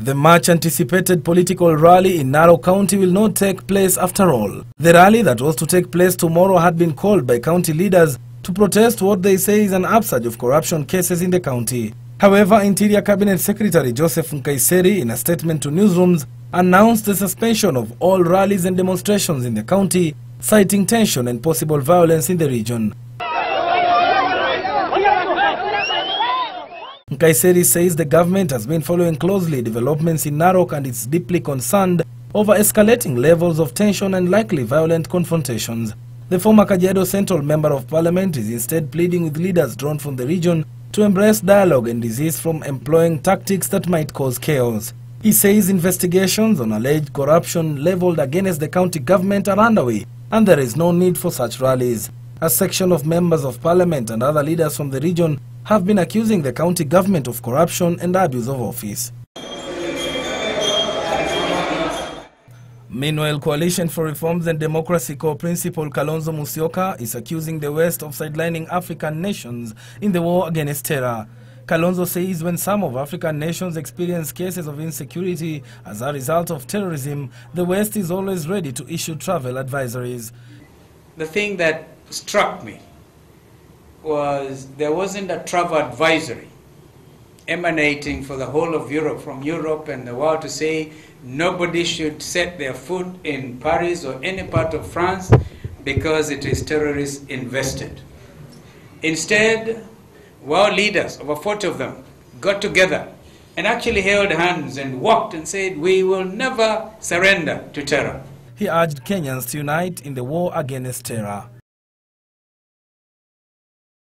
The much-anticipated political rally in Narok County will not take place after all. The rally that was to take place tomorrow had been called by county leaders to protest what they say is an upsurge of corruption cases in the county. However, Interior Cabinet Secretary Joseph Nkaissery, in a statement to newsrooms, announced the suspension of all rallies and demonstrations in the county, citing tension and possible violence in the region. Nkaisserys says the government has been following closely developments in Narok and is deeply concerned over escalating levels of tension and likely violent confrontations. The former Kajiado Central Member of Parliament is instead pleading with leaders drawn from the region to embrace dialogue and desist from employing tactics that might cause chaos. He says investigations on alleged corruption leveled against the county government are underway and there is no need for such rallies. A section of members of Parliament and other leaders from the region have been accusing the county government of corruption and abuse of office. Meanwhile, Coalition for Reforms and Democracy co-principal Kalonzo Musyoka is accusing the West of sidelining African nations in the war against terror. Kalonzo says when some of African nations experience cases of insecurity as a result of terrorism, the West is always ready to issue travel advisories. The thing that struck me was there wasn't a travel advisory emanating for the whole of Europe, from Europe and the world, to say nobody should set their foot in Paris or any part of France because it is terrorist invested. Instead, world leaders, over 40 of them, got together and actually held hands and walked and said, we will never surrender to terror. He urged Kenyans to unite in the war against terror.